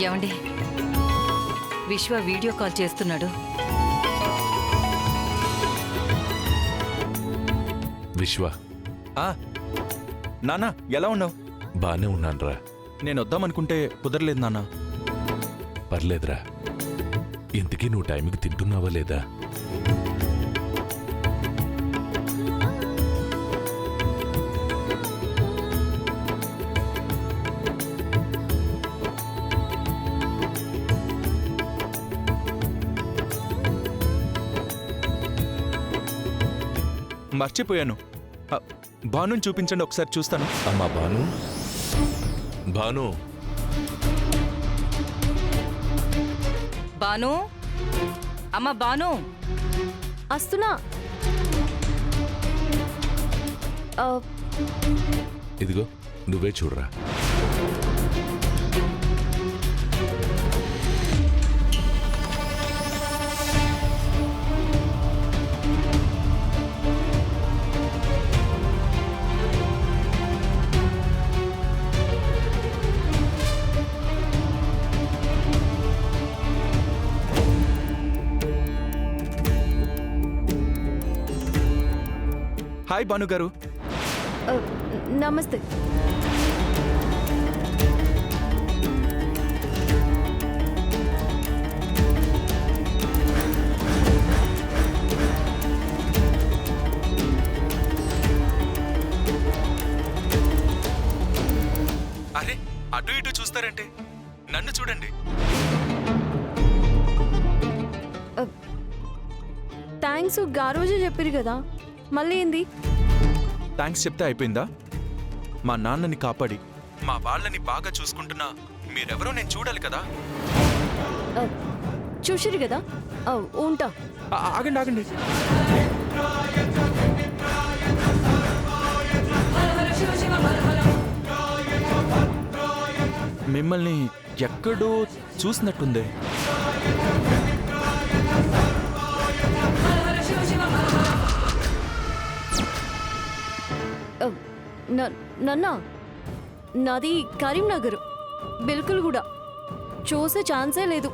ఏమండి, విశ్వ video call చేస్తున్నాడు. విశ్వ, నానా ఎలా ఉన్నావు? బానే ఉన్నాన్రా. నేను వద్దామనుకుంటే కుదరలేదు నాన్న. పర్లేదురా. ఇంతకీ నువ్వు టైంకి తింటున్నావా లేదా? మర్చిపోయాను. భానుని చూపించండి, ఒకసారి చూస్తాను. అమ్మా భాను, భాను, బాను, అమ్మ బాను. వస్తున్నా. ఇదిగో నువ్వే చూడరా. హాయ్ భాను గారు. నమస్తే. అరే, అటు ఇటు చూస్తారంటే నన్ను చూడండి. థ్యాంక్స్ గారోజే చెప్పారు కదా, మళ్ళీ ఏంది? థ్యాంక్స్ చెప్తే అయిపోయిందా? మా నాన్నని కాపాడి మా వాళ్ళని బాగా చూసుకుంటున్నా మీరెవరో నేను చూడాలి కదా. చూసిరు కదా, ఉంటా. ఆగండి ఆగండి. మిమ్మల్ని ఎక్కడో చూసినట్టుందే. నన్నా, నాది కరీంనగర్. బిల్కుల్ కూడా చూసే ఛాన్సే లేదు.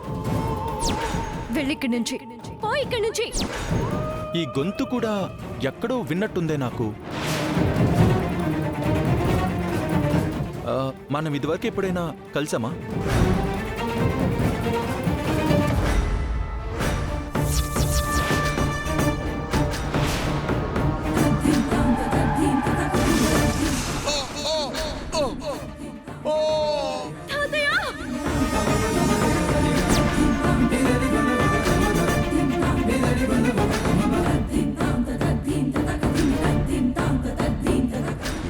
వెళ్ళిక్కడి నుంచి, పో ఇక్కడి నుంచి. ఈ గొంతు కూడా ఎక్కడో విన్నట్టుందే నాకు. మనం ఇదివరకు ఎప్పుడైనా కలిసామా?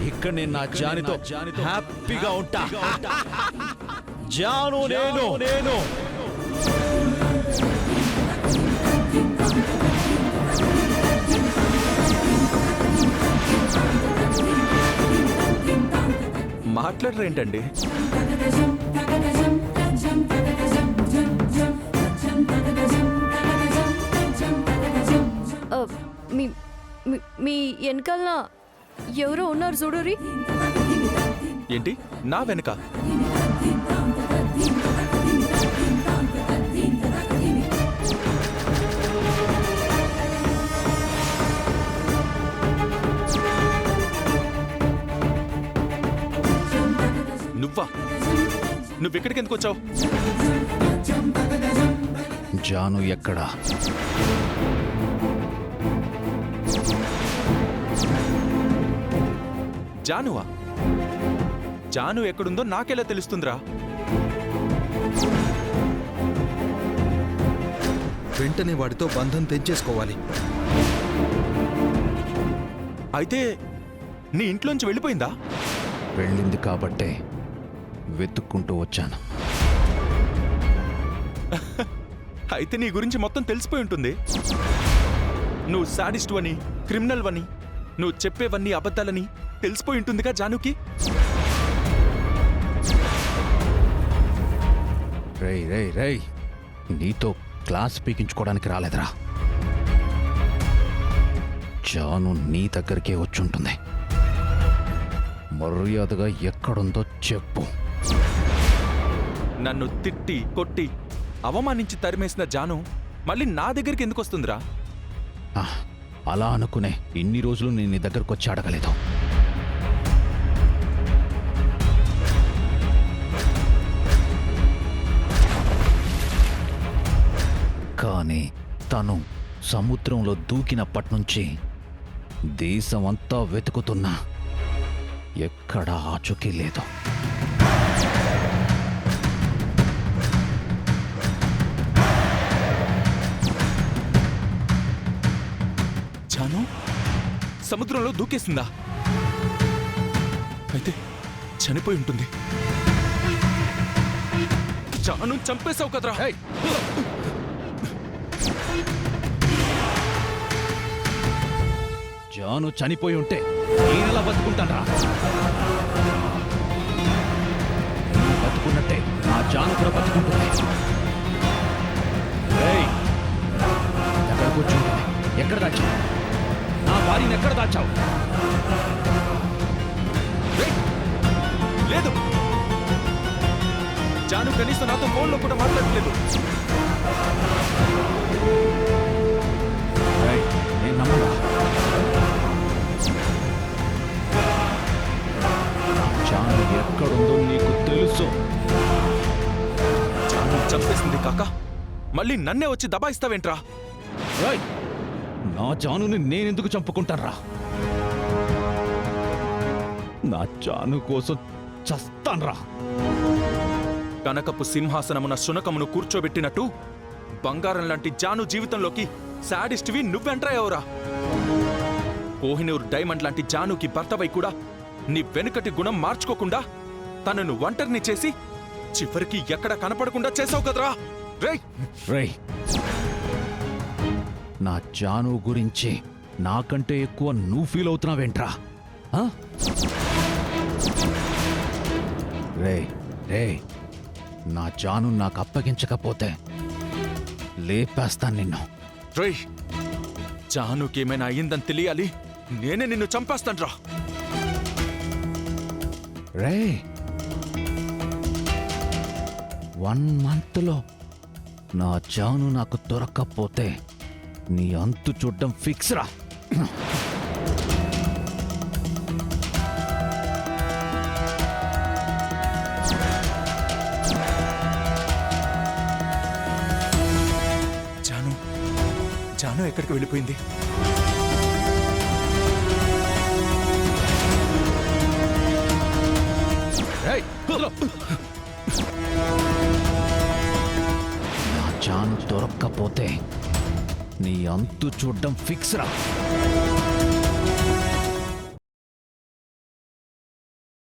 ఇక్కడ నేను నా జానుతో హ్యాపీగా ఉంటా. జాను నేను మాట్లాడరేంటండి? మీ వెనకాల ఎవరో ఉన్నారు చూడురి. ఏంటి నా వెనక? నువ్వా? నువ్వెక్కడికి ఎందుకు వచ్చావు? జాను ఎక్కడా? జానువా? జాను ఎక్కడుందో నాకెలా తెలుస్తుందిరా? వెంటనే వాడితో బంధం తెంచేసుకోవాలి. అయితే నీ ఇంట్లోంచి వెళ్ళిపోయిందా? వెళ్ళింది కాబట్టే వెతుక్కుంటూ వచ్చాను. అయితే నీ గురించి మొత్తం తెలిసిపోయి ఉంటుంది. నువ్వు సాడిస్ట్ అని, క్రిమినల్ అని, నువ్వు చెప్పేవన్నీ అబద్ధాలని తెలిసిపోయి ఉంటుందిగా జానుకి. రేయ్ రేయ్ రేయ్, నీతో క్లాస్ పీకించుకోవడానికి రాలేదురా. జాను నీ దగ్గరికే వచ్చుంటుంది. మర్యాదగా ఎక్కడుందో చెప్పు. నన్ను తిట్టి కొట్టి అవమానించి తరిమేసిన జాను మళ్ళీ నా దగ్గరికి ఎందుకు వస్తుందిరా? ఆ, అలా అనుకునే ఇన్ని రోజులు నేను నీ దగ్గరకు వచ్చి అడగలేదు. కానీ తను సముద్రంలో దూకినప్పటినుంచి దేశమంతా వెతుకుతున్నా ఎక్కడా ఆచూకీ లేదు. జాను సముద్రంలో దూకేసిందా? అయితే చనిపోయి ఉంటుంది. జాను చంపేశావు కదరా? ఏయ్! జాను చనిపోయి ఉంటే నేనెలా బతుకుంటానరా? నువ్వు బతుకున్నట్టే నా జాను కూడా బతుకుంటుంది. ఏయ్! ఎక్కడ కూర్చుంటుంది? ఎక్కడ దాచావు? నా భార్యను ఎక్కడ దాచావు? ఏయ్! లేదు, జాను కనీసం నాతో ఫోన్లో కూడా మాట్లాడలేదు. ఏయ్! నేను నమ్మరా? నా జాను ఎక్కడుందో నీకు తెలుసు. జాను చంపేసింది కాక మళ్ళీ నన్నే వచ్చి దబాయిస్తావేంట్రా? ఏయ్! నా జానుని నేనెందుకు చంపుకుంటారా? నా జాను కోసం చస్తాన్రా. కనకపు సింహాసనమున శునకమును కూర్చోబెట్టినట్టు బంగారం లాంటి జాను జీవితంలోకి శాడిస్ట్వి నువ్వెంట్రా ఎవరా? కోహినూర్ డైమండ్ లాంటి జానుకి భర్తవై కూడా నీ వెనుకటి గుణం మార్చుకోకుండా తనను ఒంటరిని చేసి చివరికి ఎక్కడ కనపడకుండా చేసావు కదరా? రేయ్! రేయ్! నా జాను గురించి నాకంటే ఎక్కువ నువ్వు ఫీల్ అవుతున్నావేంట్రా? ఆ? రేయ్! రేయ్! నా జాను నాకు అప్పగించకపోతే లేపేస్తాను నిన్ను. రేయ్! జానుకేమైనా అయ్యిందని తెలియాలి, నేనే నిన్ను చంపేస్తాన్రా. రేయ్! 1 మంత్లో నా జాను నాకు దొరక్కపోతే నీ అంతు చూడ్డం ఫిక్స్ రా. జాను జాను ఎక్కడికి వెళ్ళిపోయింది? రేయ్! వదలు! నా జాను దొరక్కపోతే నీ అంతు చూడ్డం ఫిక్స్ రా.